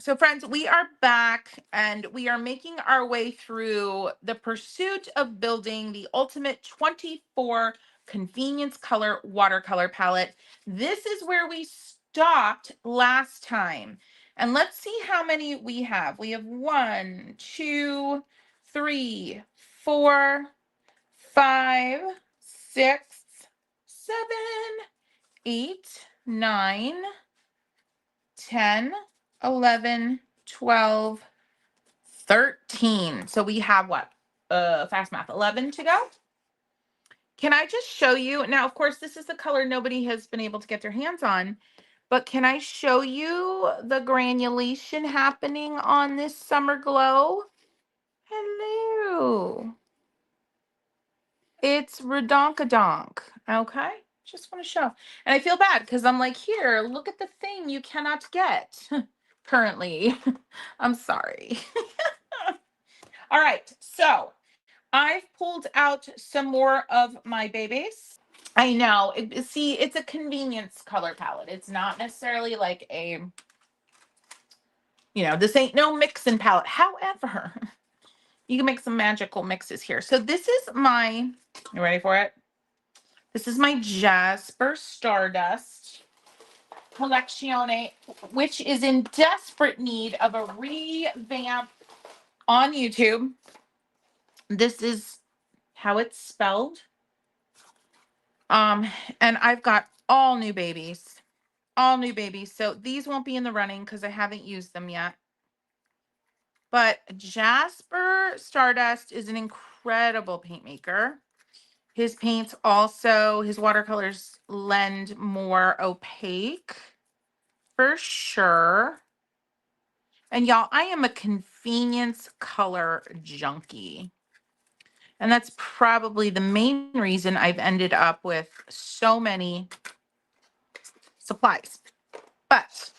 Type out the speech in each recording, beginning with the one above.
So friends, we are back and we are making our way through the pursuit of building the ultimate 24 convenience color watercolor palette. This is where we stopped last time. And let's see how many we have. We have 1, 2, 3, 4, 5, 6, 7, 8, 9, 10, 11, 12, 13. So we have what? Fast math, 11 to go. Can I just show you? Now, of course, this is the color nobody has been able to get their hands on, but can I show you the granulation happening on this Summer Glow? Hello. It's redonkadonk. Okay. Just want to show. And I feel bad because I'm like, here, look at the thing you cannot get currently. I'm sorry. All right. So I've pulled out some more of my babies. I know. See, it's a convenience color palette. It's not necessarily like a, this ain't no mixing palette. However, you can make some magical mixes here. So this is you ready for it? This is my Jasper Stardust Collezione, which is in desperate need of a revamp on YouTube. This is how it's spelled. And I've got all new babies. So these won't be in the running because I haven't used them yet. But Jasper Stardust is an incredible paint maker. His paints also, his watercolors lend more opaque for sure. And y'all, I am a convenience color junkie. And that's probably the main reason I've ended up with so many supplies. But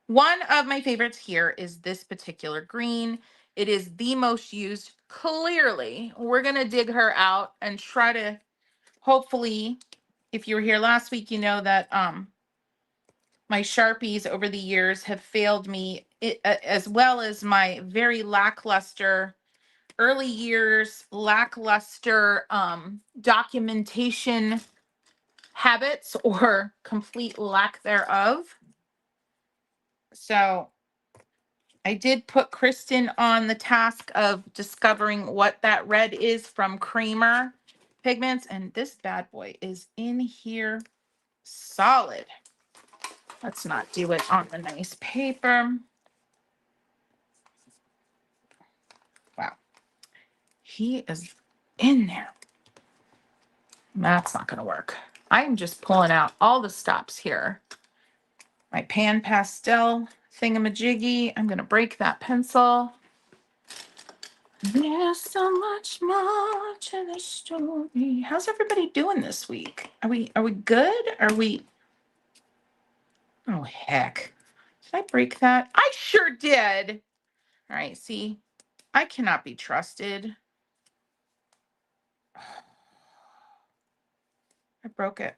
one of my favorites here is this particular green. It is the most used. Clearly, we're going to dig her out and try to hopefully, if you were here last week, you know that my Sharpies over the years have failed me, as well as my very lackluster early years lackluster documentation habits or complete lack thereof. So I did put Kristen on the task of discovering what that red is from Kramer Pigments, and this bad boy is in here solid. Let's not do it on the nice paper. Wow. He is in there. That's not going to work. I'm just pulling out all the stops here. My pan pastel thingamajiggy. I'm going to break that pencil. There's so much more to the story. How's everybody doing this week? Are we good? Are we? Oh, heck. Did I break that? I sure did. All right, see, I cannot be trusted. I broke it.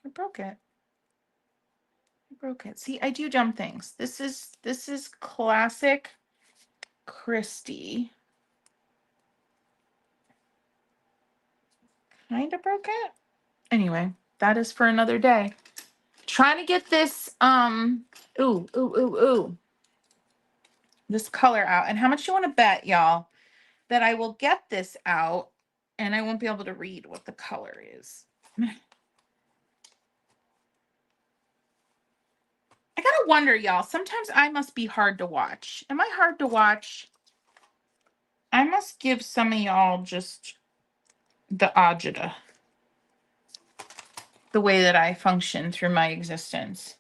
I broke it. See, I do dumb things. This is classic Christy. Kind of broke it. Anyway, that is for another day. Trying to get this this color out. And how much you want to bet, y'all, that I will get this out and I won't be able to read what the color is? I gotta wonder, y'all. Sometimes I must be hard to watch. Am I hard to watch? I must give some of y'all just the agita, the way that I function through my existence.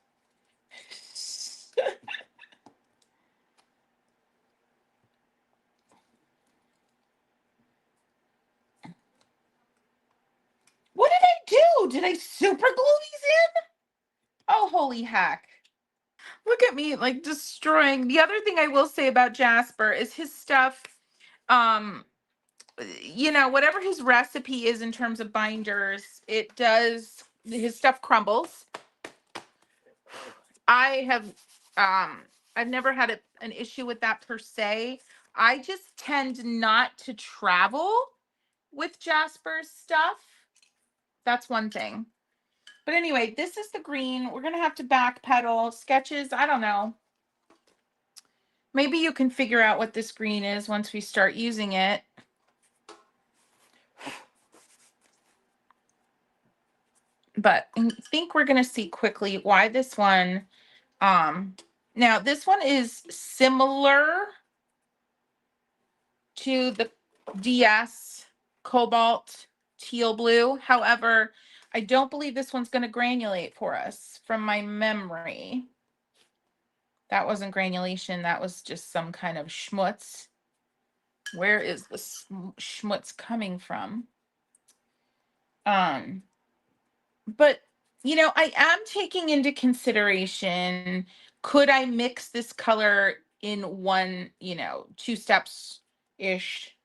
What did I do? Did I super glue these in? Oh, holy heck. Look at me like destroying. The other thing I will say about Jasper is his stuff, whatever his recipe is in terms of binders, his stuff crumbles. I have, I've never had an issue with that per se. I just tend not to travel with Jasper's stuff. That's one thing. But anyway, this is the green. We're going to have to backpedal. Sketches, I don't know. Maybe you can figure out what this green is once we start using it. But I think we're going to see quickly why this one, now this one is similar to the DS Cobalt Teal Blue. However, I don't believe this one's going to granulate for us from my memory. That wasn't granulation. That was just some kind of schmutz. Where is the schmutz coming from? But, you know, I am taking into consideration, could I mix this color in one, you know, 2 steps-ish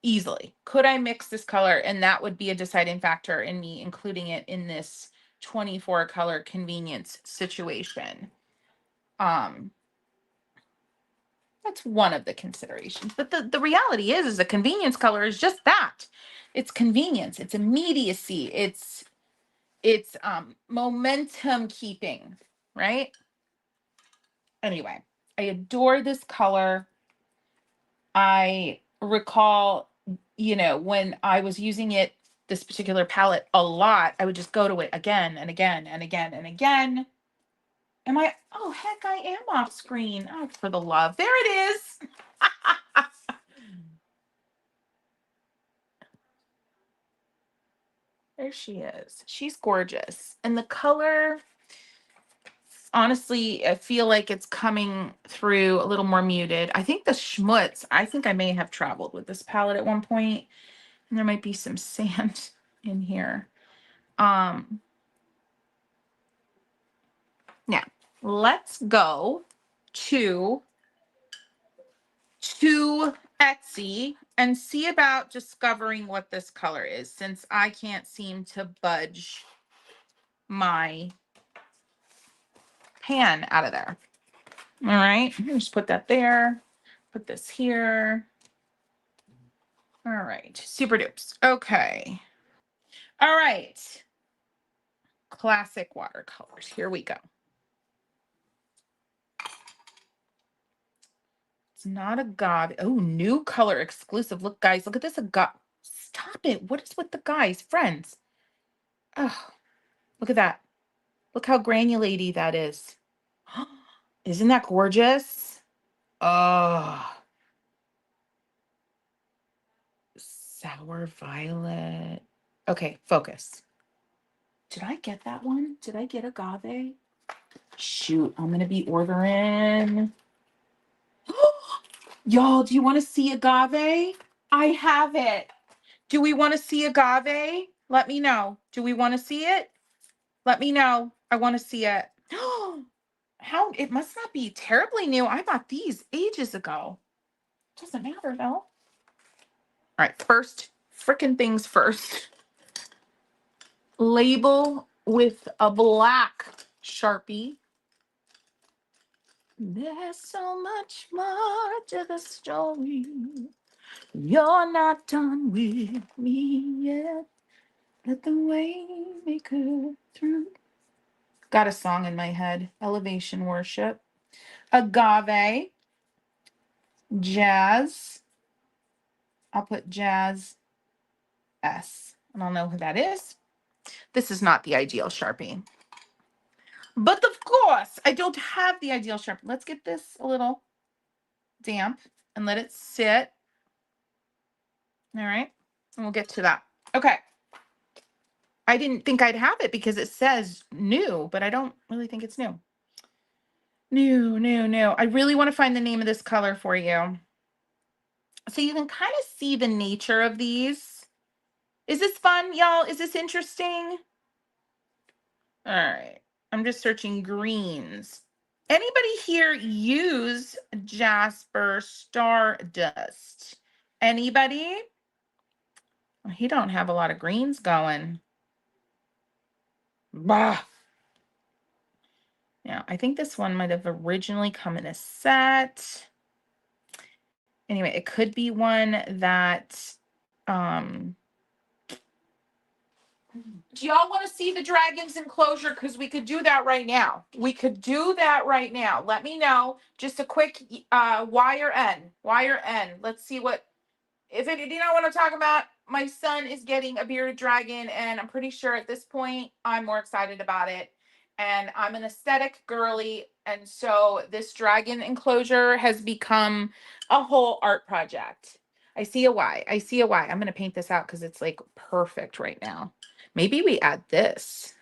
easily? Could I mix this color? And that would be a deciding factor in me including it in this 24 color convenience situation. That's one of the considerations. But the reality is a convenience color is just that. It's convenience, it's immediacy, it's momentum keeping, right? Anyway, I adore this color. I recall, you know, when I was using it, this particular palette a lot, I would just go to it again and again and again and again. Am I, oh heck, I am off screen. Oh, for the love. There it is. There she is. She's gorgeous. And the color, honestly, I feel like it's coming through a little more muted. I think the schmutz, I think I may have traveled with this palette at one point, and there might be some sand in here. Now, let's go to Etsy and see about discovering what this color is, since I can't seem to budge my pan out of there. All right, just put that there, put this here. All right, super dupes. Okay. All right. Classic watercolors. Here we go. It's not agave. Oh, new color exclusive. Look, guys, look at this agave. Stop it. What is with the guys? Friends. Oh, look at that. Look how granulaty that is. Isn't that gorgeous? Oh, sour violet. Okay, focus. Did I get that one? Did I get agave? Shoot, I'm going to be ordering. Y'all, do you want to see agave? I have it. Do we want to see agave? Let me know. Do we want to see it? Let me know. I want to see it. How, it must not be terribly new. I bought these ages ago. Doesn't matter though. All right, first, frickin' things first. Label with a black Sharpie. There's so much more to the story. You're not done with me yet. Let the waymaker through. Got a song in my head. Elevation Worship. Agave. Jazz. I'll put Jazz S. And I'll know who that is. This is not the ideal Sharpie. But of course, I don't have the ideal Sharpie. Let's get this a little damp and let it sit. All right. And we'll get to that. Okay. I didn't think I'd have it because it says new, but I don't really think it's new. New. I really want to find the name of this color for you. So you can kind of see the nature of these. Is this fun, y'all? Is this interesting? All right. I'm just searching greens. Anybody here use Jasper Stardust? Anybody? He don't have a lot of greens going. Bah. Yeah, I think this one might have originally come in a set. Anyway, it could be one that, do y'all want to see the dragon's enclosure? Because we could do that right now. We could do that right now. Let me know. Just a quick wire N. Wire N. Let's see what, if it, you know what I'm talking about? My son is getting a bearded dragon, and I'm pretty sure at this point I'm more excited about it. And I'm an aesthetic girly, and so this dragon enclosure has become a whole art project. I see a why. I see a why. I'm gonna paint this out because it's like perfect right now. Maybe we add this.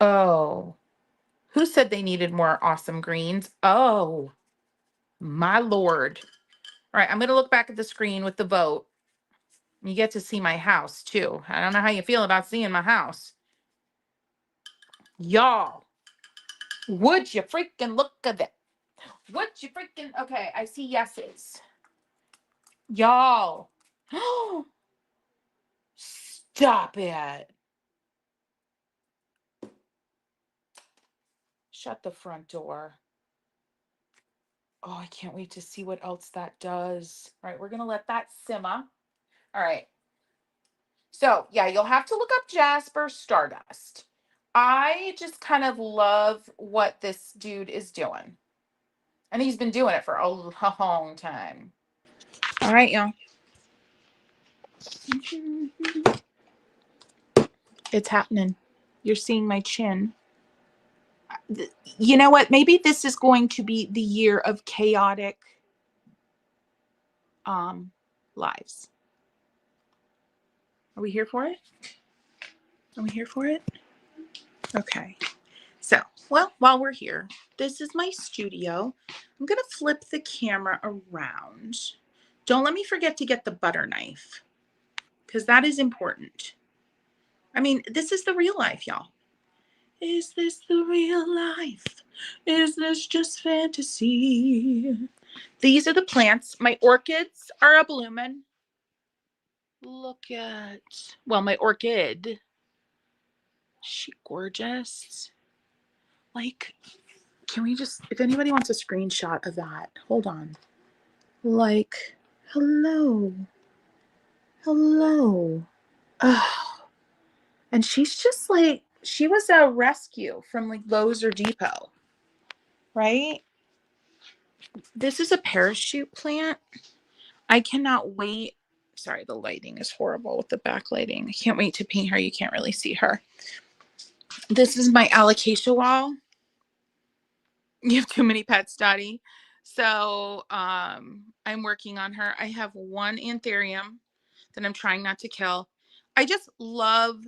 Oh, who said they needed more awesome greens? Oh, my Lord. All right, I'm gonna look back at the screen with the vote. You get to see my house too. I don't know how you feel about seeing my house. Y'all, would you freaking look at that? Would you freaking, okay, I see yeses. Y'all. Stop it. Shut the front door. Oh, I can't wait to see what else that does. All right, we're going to let that simmer. All right. So, yeah, you'll have to look up Jasper Stardust. I just kind of love what this dude is doing. And he's been doing it for a long time. All right, y'all. It's happening. You're seeing my chin. You know what? Maybe this is going to be the year of chaotic lives. Are we here for it? Are we here for it? Okay. So, well, while we're here, this is my studio. I'm going to flip the camera around. Don't let me forget to get the butter knife, because that is important. I mean, this is the real life, y'all. Is this the real life? Is this just fantasy? These are the plants. My orchids are a blooming. Look at, well, my orchid. She gorgeous. Like, can we just, if anybody wants a screenshot of that, hold on. Like, hello. Hello. Oh. And she's just like, she was a rescue from like Lowe's or Depot, right? This is a parachute plant. I cannot wait. Sorry, the lighting is horrible with the backlighting. I can't wait to paint her. You can't really see her. This is my alocasia wall. You have too many pets, Dottie. So I'm working on her. I have one anthurium that I'm trying not to kill. I just love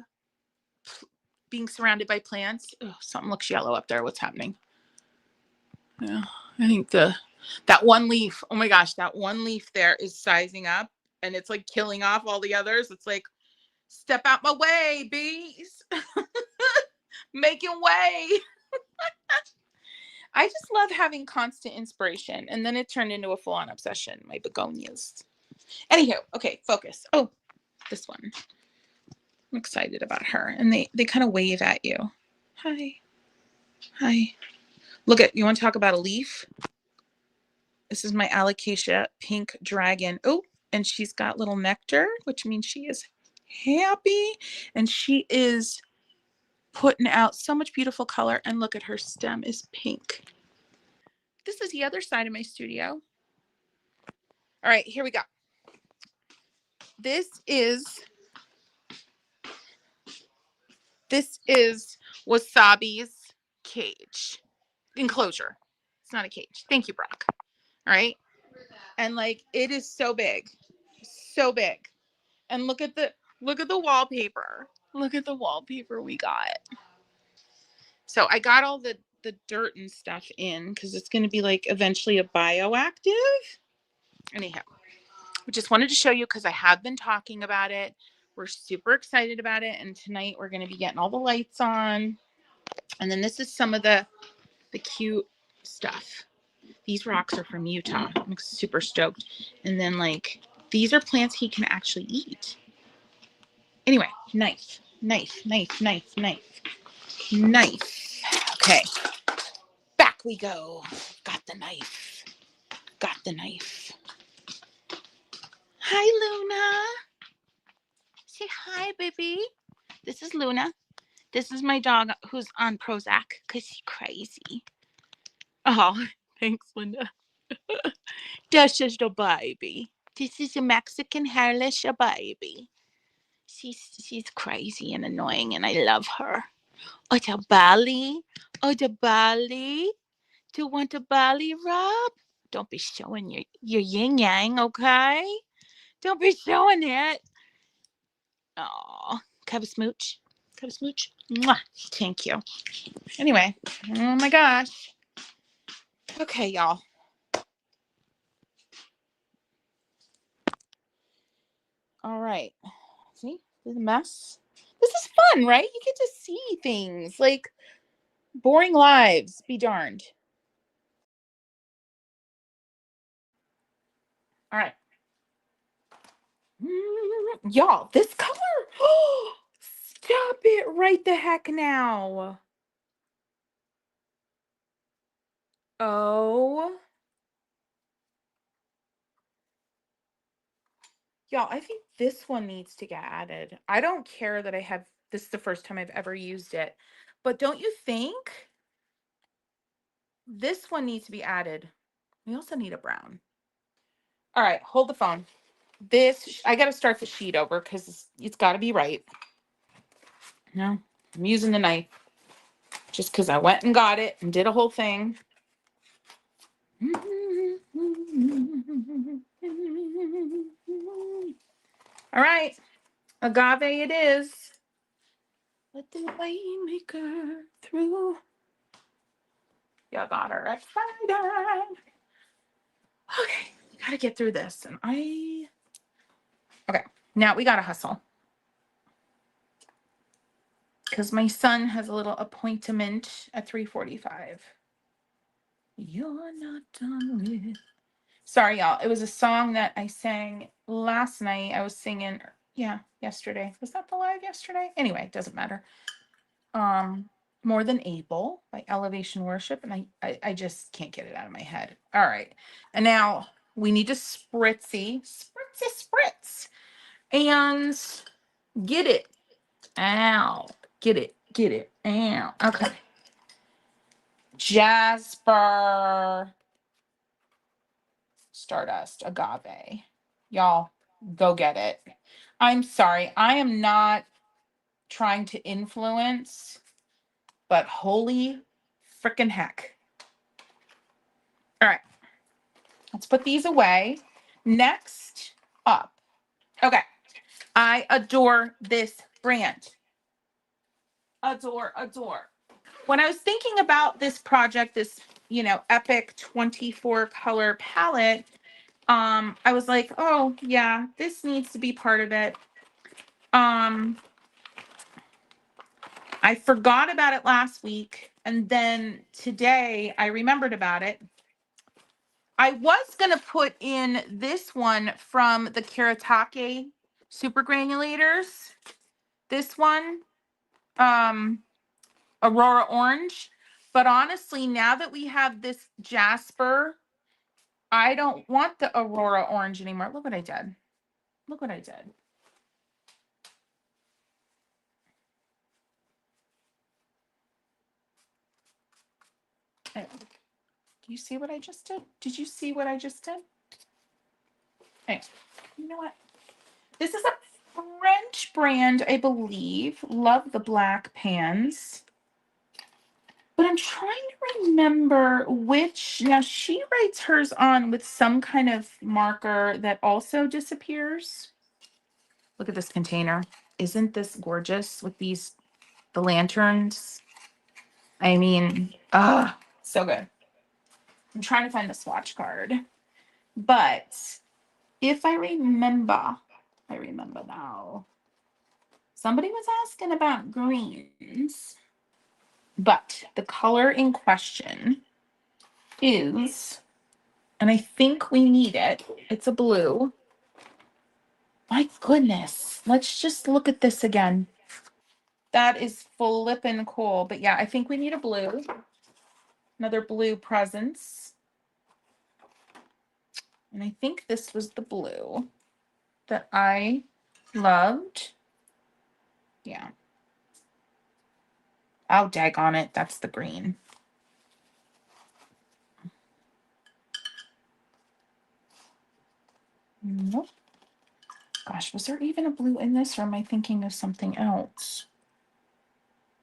being surrounded by plants. Oh, something looks yellow up there. What's happening? Yeah, I think that one leaf. Oh my gosh, that one leaf there is sizing up, and it's like killing off all the others. It's like, step out my way, bees. Making way. I just love having constant inspiration. And then it turned into a full-on obsession, my begonias. Anywho, okay, focus. Oh, this one. I'm excited about her. And they kind of wave at you. Hi. Hi. Look at, you want to talk about a leaf? This is my alocasia pink dragon. Oh, and she's got little nectar, which means she is happy. And she is putting out so much beautiful color. And look at her stem is pink. This is the other side of my studio. All right, here we go. This is Wasabi's cage. Enclosure. It's not a cage. Thank you, Brock. All right. And like, it is so big. So big. And look at the wallpaper. Look at the wallpaper we got. So I got all the dirt and stuff in because it's going to be like eventually a bioactive. Anyhow, I just wanted to show you because I have been talking about it. We're super excited about it. And tonight we're going to be getting all the lights on. And then this is some of the cute stuff. These rocks are from Utah. I'm super stoked. And then like, these are plants he can actually eat. Anyway, knife. Okay. back we go. Got the knife. Got the knife. Hi, Luna. Say hi, baby. This is Luna. This is my dog who's on Prozac because she's crazy. Oh, thanks, Linda. That's just a baby. This is a Mexican hairless baby. She's crazy and annoying, and I love her. Oh, the belly. Oh, the belly. Do you want a belly rub? Don't be showing your yin yang, okay? Don't be showing it. Oh, can I have a smooch? Can I have a smooch? Mwah. Thank you. Anyway, oh my gosh. Okay, y'all. All right. See, this is a mess. This is fun, right? You get to see things like boring lives. Be darned. All right. Y'all, this color. Stop it right the heck now. Oh. Y'all, I think this one needs to get added. I don't care that I have, this is the first time I've ever used it, but don't you think this one needs to be added? We also need a brown. All right, hold the phone. This, I got to start the sheet over because it's got to be right. No, I'm using the knife just because I went and got it and did a whole thing. All right, agave it is. Let the waymaker through. Y'all got her excited. Okay, we gotta get through this. And okay, now we gotta hustle. Because my son has a little appointment at 3:45. You're not done with. Sorry, y'all. It was a song that I sang last night. I was singing, yeah, yesterday. Was that the live yesterday? Anyway, it doesn't matter. More Than Able by Elevation Worship, and I just can't get it out of my head. All right, and now we need to spritzy, and get it out. Get it out. Okay. Jasper Stardust Agave. Y'all, go get it. I'm sorry. I am not trying to influence, but holy freaking heck. All right. Let's put these away. Next up. Okay. I adore this brand. Adore. When I was thinking about this project, this, epic 24 color palette, I was like, oh yeah, this needs to be part of it. I forgot about it last week, and then today I remembered about it. I was going to put in this one from the Kiratake super granulators. This one, Aurora Orange. But honestly, now that we have this Jasper, I don't want the Aurora Orange anymore. Look what I did. Look what I did. Do you see what I just did? Did you see what I just did? Hey, you know what? This is a French brand, I believe. Love the black pans. But I'm trying to remember which. Now, she writes hers on with some kind of marker that also disappears. Look at this container. Isn't this gorgeous with the lanterns? I mean, so good. I'm trying to find the swatch card. But if I remember now. Somebody was asking about greens, but the color in question is, and I think we need it, it's a blue. My goodness, let's just look at this again. That is flippin' cool. But yeah, I think we need a blue. Another blue presence. And I think this was the blue that I loved. Yeah. Oh, daggone it. That's the green. Nope. Gosh, was there even a blue in this, or am I thinking of something else?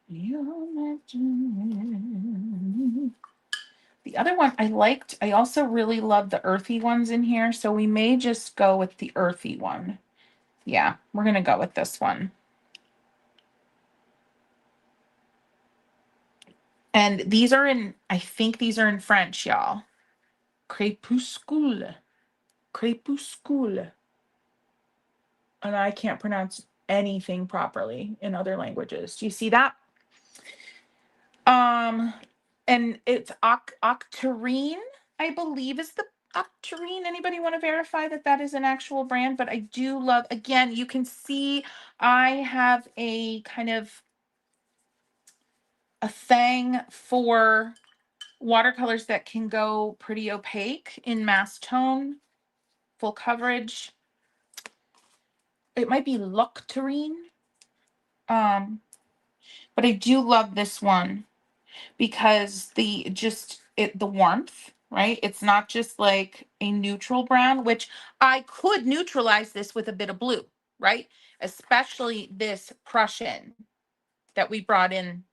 The other one I liked, I also really love the earthy ones in here, so we may just go with the earthy one. Yeah, we're going to go with this one. And these are in, I think these are in French, y'all. Crépuscule. Crépuscule. And I can't pronounce anything properly in other languages. Do you see that? And it's Octarine, I believe is the Octarine. Anybody want to verify that that is an actual brand? But I do love, again, you can see I have a kind of a thing for watercolors that can go pretty opaque in mass tone, full coverage. It might be L'Octarine. But I do love this one because the warmth, right? It's not just like a neutral brown, which I could neutralize this with a bit of blue, right? Especially this Prussian that we brought in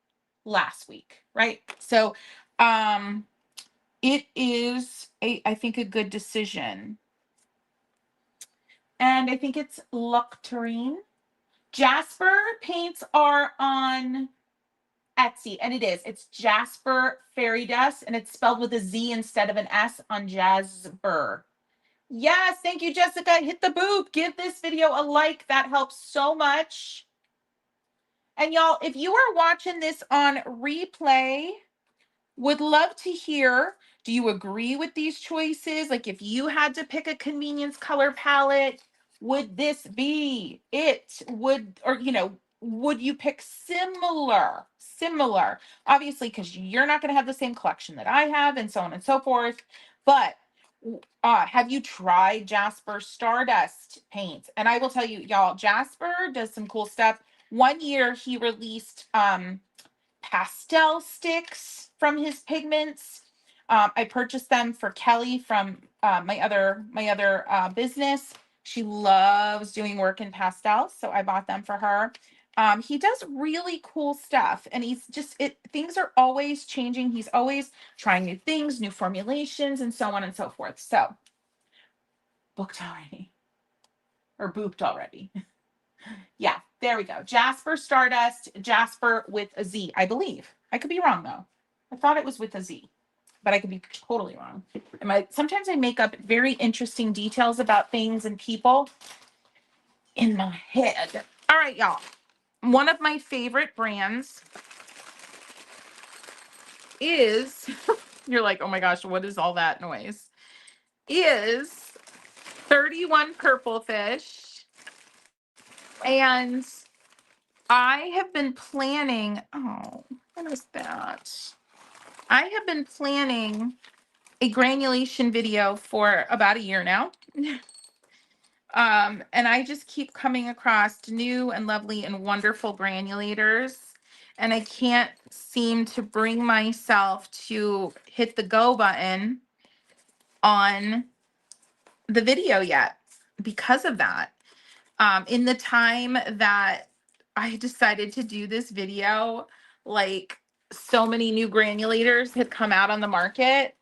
last week, right? So it is I think a good decision. And I think it's L'Octarine. Jasper paints are on Etsy, and it is. It's Jasper Fairy Dust, and it's spelled with a Z instead of an S on Jasper. Yes, thank you, Jessica. Hit the boop. Give this video a like. That helps so much. And y'all, if you are watching this on replay, would love to hear, do you agree with these choices? Like if you had to pick a convenience color palette, would this be it? Would you pick similar? Obviously, because you're not going to have the same collection that I have and so on and so forth. But have you tried Jasper Stardust paints? And I will tell you, y'all, Jasper does some cool stuff. One year he released pastel sticks from his pigments. I purchased them for Kelly from my other business. She loves doing work in pastels, so I bought them for her. He does really cool stuff, and things are always changing. He's always trying new things, new formulations, and so on and so forth. So, booked already, or booped already. Yeah, there we go. Jasper Stardust, Jasper with a Z, I believe. I could be wrong though. I thought it was with a Z, but I could be totally wrong. Sometimes I make up very interesting details about things and people in my head. All right, y'all. One of my favorite brands is, you're like, oh my gosh, what is all that noise? Is 31 Purple Fish. And I have been planning, oh, what is that? I have been planning a granulation video for about a year now. And I just keep coming across new and lovely and wonderful granulators. And I can't seem to bring myself to hit the go button on the video yet because of that. In the time that I decided to do this video, like so many new granulators had come out on the market.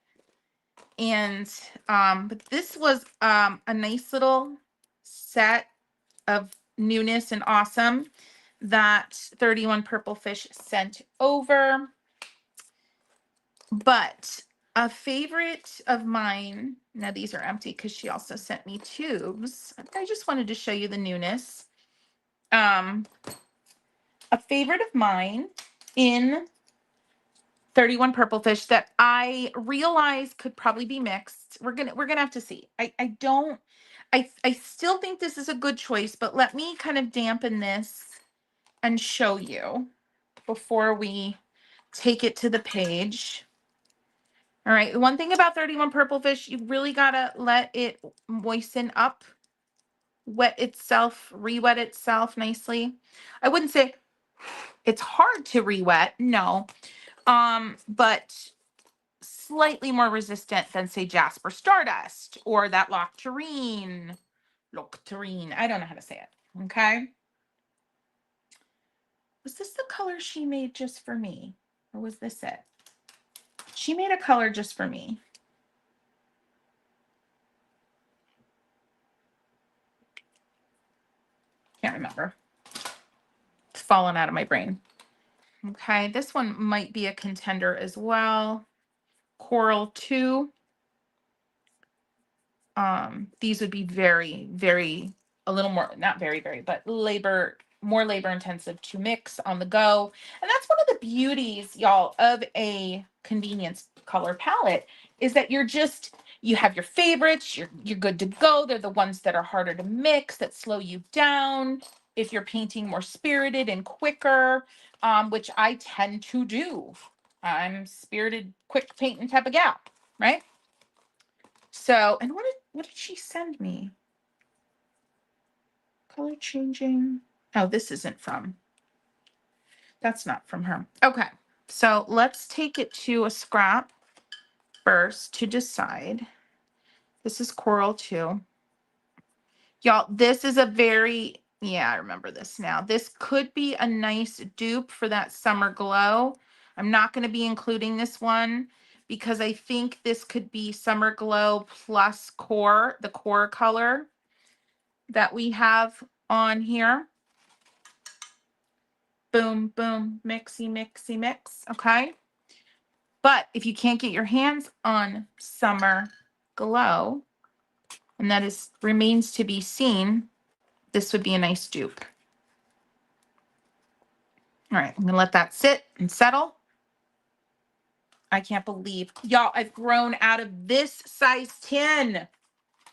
And but this was a nice little set of newness and awesome that 31 Purple Fish sent over. But a favorite of mine, now these are empty because she also sent me tubes. I just wanted to show you the newness. A favorite of mine in 31 Purple Fish that I realize could probably be mixed. We're gonna have to see. I still think this is a good choice, but let me kind of dampen this and show you before we take it to the page. All right, the one thing about 31 Purple Fish, you really gotta let it moisten up, wet itself, re-wet itself nicely. I wouldn't say it's hard to re-wet, no, but slightly more resistant than, say, Jasper Stardust or that Loctarine. I don't know how to say it, okay? Was this the color she made just for me? Or was this it? She made a color just for me. Can't remember. It's fallen out of my brain. Okay, this one might be a contender as well. Coral 2. These would be very, very, a little more, not very, very, but more labor intensive to mix on the go. And that's one of the beauties, y'all, of a convenience color palette is that you have your favorites, you're good to go. They're the ones that are harder to mix, that slow you down. If you're painting more spirited and quicker, which I tend to do. I'm spirited, quick painting type of gal, right? So, and what did she send me? Color changing. Oh, this isn't from. That's not from her. Okay. So let's take it to a scrap first to decide. This is Coral 2. Y'all, this is a very, yeah, I remember this now. This could be a nice dupe for that summer glow. I'm not going to be including this one because I think this could be summer glow plus core, the core color that we have on here. Boom, boom, mixy, mixy, mix. Okay. But if you can't get your hands on Summer Glow, and that remains to be seen, this would be a nice dupe. All right, I'm gonna let that sit and settle. I can't believe, y'all, I've grown out of this size 10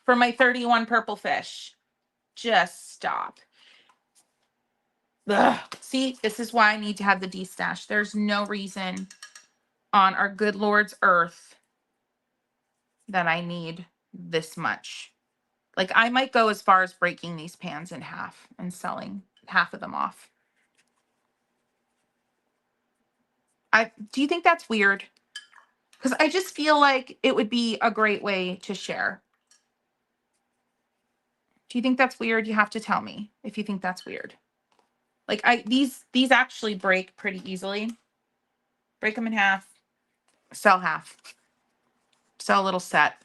for my 31 Purple Fish. Just stop. Ugh. See, this is why I need to have the D-stash. There's no reason on our good Lord's earth that I need this much. Like, I might go as far as breaking these pans in half and selling half of them off. Do you think that's weird? Because I just feel like it would be a great way to share. Do you think that's weird? You have to tell me if you think that's weird. Like, these actually break pretty easily. Break them in half, sell half, sell a little set.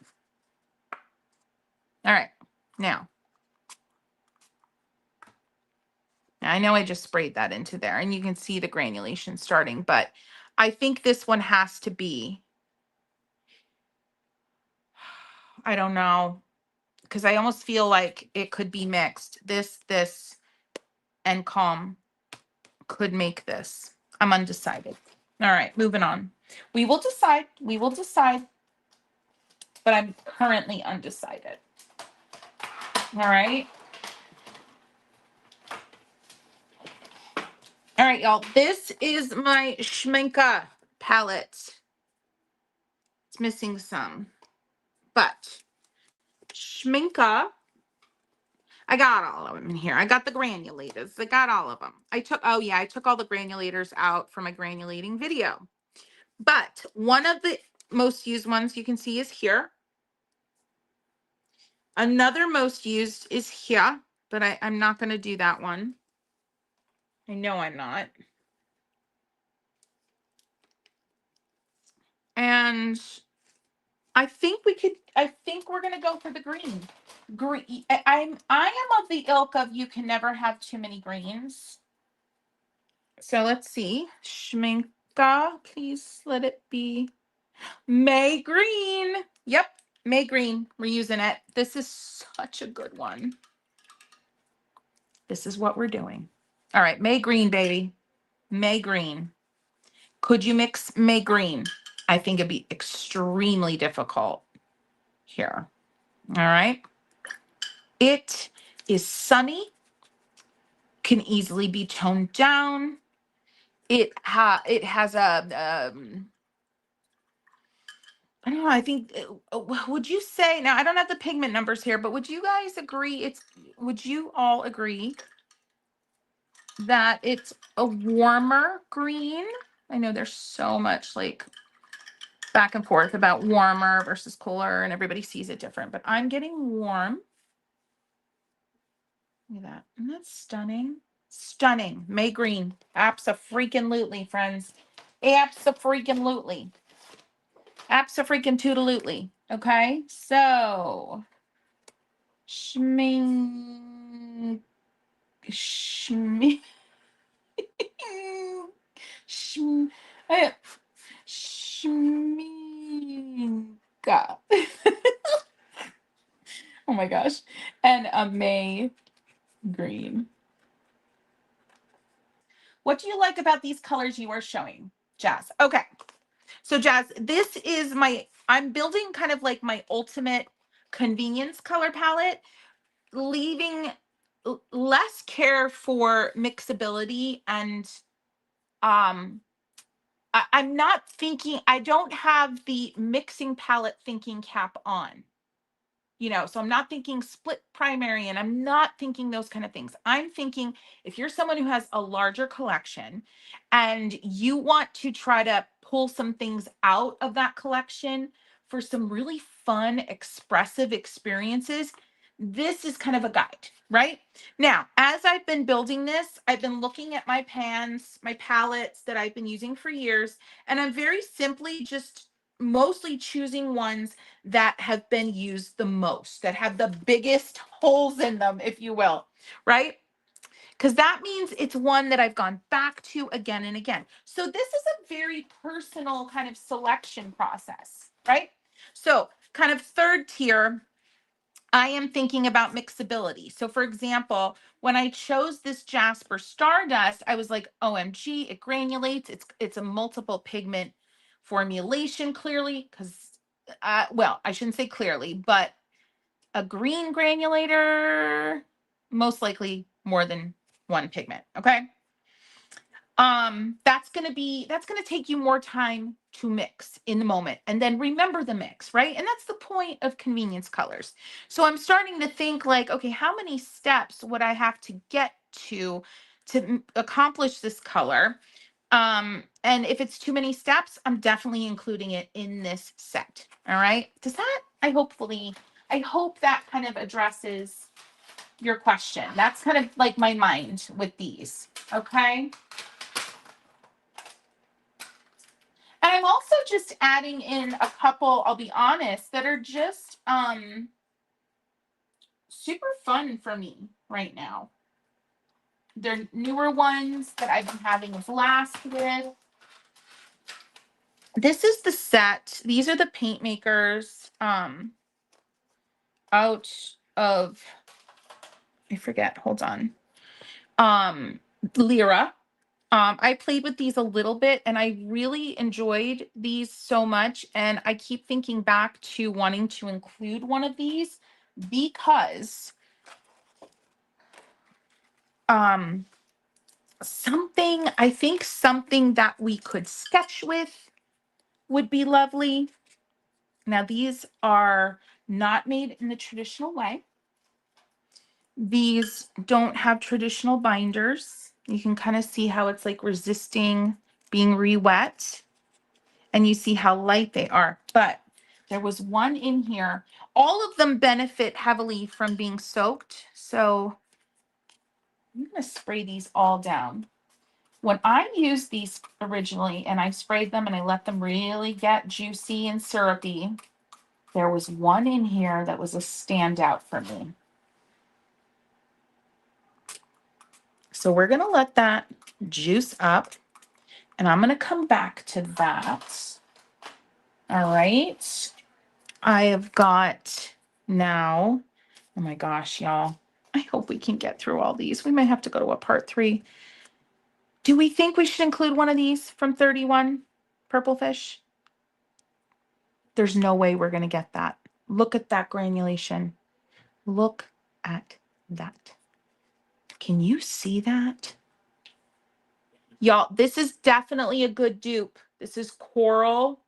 All right, now I know I just sprayed that into there and you can see the granulation starting, but I think this one has to be, I don't know, because I almost feel like it could be mixed. This, and Calm could make this. I'm undecided. All right, moving on. We will decide. We will decide. But I'm currently undecided. All right. All right, y'all. This is my Schminke palette. It's missing some. But Schminke, I got all of them in here. I got the granulators. I got all of them. I took all the granulators out for my granulating video. But one of the most used ones you can see is here. Another most used is here, but I'm not going to do that one. I know I'm not. And I think we're going to go for the green. I am of the ilk of you can never have too many greens. So let's see. Schminke, please let it be May Green. Yep, May Green. We're using it. This is such a good one. This is what we're doing. All right, May Green, baby. May Green. Could you mix May Green? I think it'd be extremely difficult here. All right. It is sunny, can easily be toned down. It has a I don't know. I think, would you say, now I don't have the pigment numbers here, but would you guys agree would you all agree that it's a warmer green? I know there's so much like back and forth about warmer versus cooler and everybody sees it different, but I'm getting warm. Look at that. Isn't that stunning? Stunning. May green. Abso-freaking-lutely, friends. Abso-freaking-lutely. Abso-freaking-toodalutely. Okay, so Schming, schming, schm, eh, schminka. Oh my gosh. And a May green. What do you like about these colors you are showing, Jazz? Okay. So Jazz, this is I'm building kind of like my ultimate convenience color palette, leaving less care for mixability and um I'm not thinking, I don't have the mixing palette thinking cap on. So I'm not thinking split primary and I'm not thinking those kind of things. I'm thinking if you're someone who has a larger collection and you want to try to pull some things out of that collection for some really fun, expressive experiences, this is kind of a guide, right? Now, as I've been building this, I've been looking at my pans, my palettes that I've been using for years, and I'm very simply just mostly choosing ones that have been used the most, that have the biggest holes in them, if you will, right? Because that means it's one that I've gone back to again and again. So this is a very personal kind of selection process, right? So kind of third tier, I am thinking about mixability. So for example, when I chose this Jasper Stardust, I was like, OMG, it granulates. It's a multiple pigment formulation clearly, because well, I shouldn't say clearly, but a green granulator, most likely more than one pigment. Okay. That's gonna take you more time to mix in the moment and then remember the mix, right? And that's the point of convenience colors. So I'm starting to think like, okay, how many steps would I have to get to accomplish this color? And if it's too many steps, I'm definitely including it in this set. All right. I hope that kind of addresses your question. That's kind of like my mind with these. Okay. And I'm also just adding in a couple, I'll be honest, that are just super fun for me right now. They're newer ones that I've been having a blast with. This is the set. These are the paint makers out of, I forget, hold on. Lyra. I played with these a little bit and I really enjoyed these so much. And I keep thinking back to wanting to include one of these because something that we could sketch with would be lovely. Now, these are not made in the traditional way. These don't have traditional binders. You can kind of see how it's like resisting being re-wet. And you see how light they are. But there was one in here. All of them benefit heavily from being soaked. So I'm going to spray these all down. When I used these originally and I sprayed them and I let them really get juicy and syrupy, there was one in here that was a standout for me. So we're going to let that juice up and I'm going to come back to that. All right. I have got now, oh my gosh, y'all. I hope we can get through all these. We might have to go to a part 3. Do we think we should include one of these from 31, Purple Fish? There's no way we're going to get that. Look at that granulation. Look at that. Can you see that? Y'all, this is definitely a good dupe. This is Coral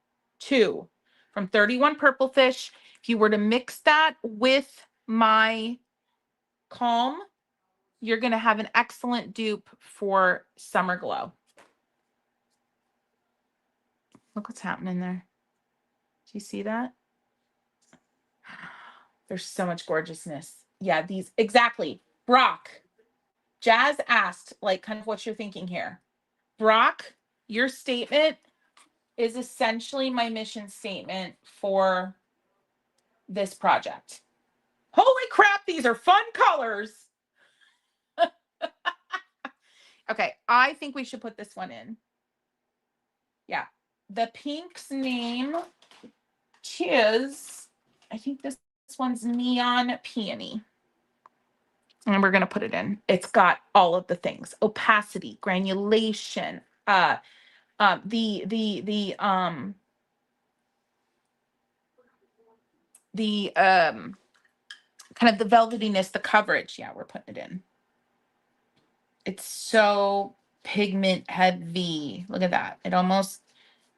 2 from 31 Purple Fish. If you were to mix that with my Calm, you're going to have an excellent dupe for Summer Glow. Look what's happening there. Do you see that? There's so much gorgeousness. Yeah, these, exactly. Brock, Jazz asked, like, kind of what you're thinking here. Brock, your statement is essentially my mission statement for this project. Holy crap, these are fun colors. Okay, I think we should put this one in. Yeah, the pink's name is, I think this one's Neon Peony. And we're going to put it in. It's got all of the things: opacity, granulation, the kind of the velvetiness, the coverage. Yeah, we're putting it in. It's so pigment heavy. Look at that. It almost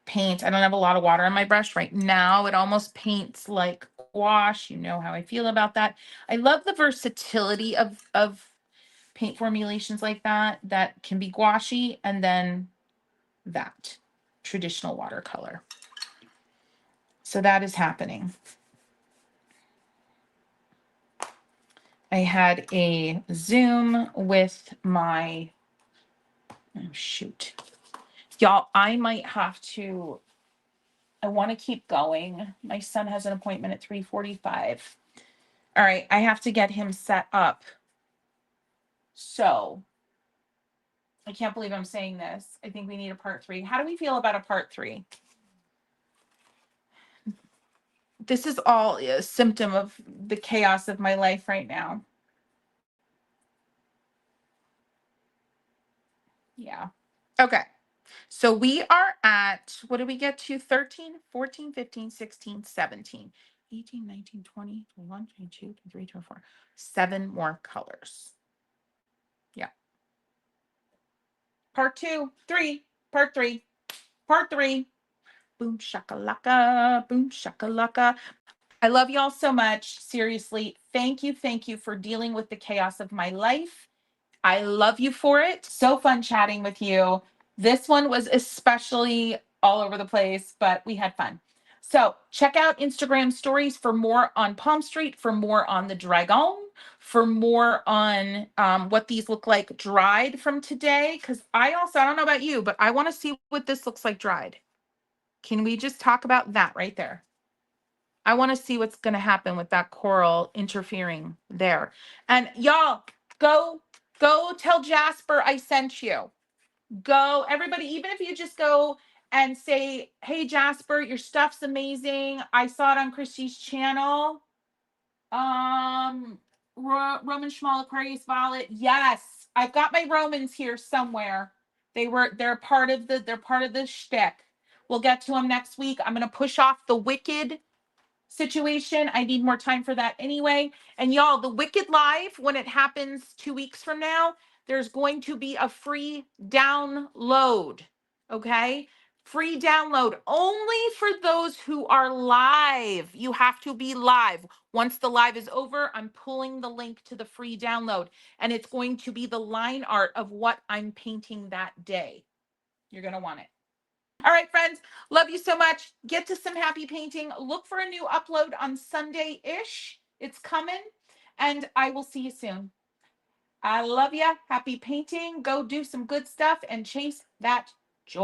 paints. I don't have a lot of water on my brush right now. It almost paints like gouache. You know how I feel about that. I love the versatility of paint formulations like that can be gouache and then that traditional watercolor. So that is happening. I had a Zoom with my, oh shoot. Y'all, I might have to, I want to keep going. My son has an appointment at 3:45. All right, I have to get him set up. So I can't believe I'm saying this. I think we need a part 3. How do we feel about a part 3? This is all a symptom of the chaos of my life right now. Yeah. Okay. So we are at, what did we get to? 13, 14, 15, 16, 17, 18, 19, 20, 21, 22, 23, 24. 7 more colors. Yeah. Part 2, 3, part 3, part 3. Boom shakalaka, boom shakalaka. I love y'all so much. Seriously, thank you for dealing with the chaos of my life. I love you for it. So fun chatting with you. This one was especially all over the place, but we had fun. So check out Instagram stories for more on Palmstreet, for more on the Dragon, for more on what these look like dried from today. Because I don't know about you, but I want to see what this looks like dried. Can we just talk about that right there? I want to see what's going to happen with that coral interfering there. And y'all, go tell Jasper I sent you. Go, everybody, even if you just go and say, hey, Jasper, your stuff's amazing. I saw it on Christy's channel. Roman Schmal Aquarius Violet. Yes, I've got my Romans here somewhere. They're part of the shtick. We'll get to them next week. I'm going to push off the Wicked situation. I need more time for that anyway. And y'all, the Wicked Live, when it happens 2 weeks from now, there's going to be a free download. Okay? Free download only for those who are live. You have to be live. Once the live is over, I'm pulling the link to the free download, and it's going to be the line art of what I'm painting that day. You're going to want it. All right, friends, love you so much. Get to some happy painting. Look for a new upload on Sunday-ish. It's coming, and I will see you soon. I love you. Happy painting. Go do some good stuff and chase that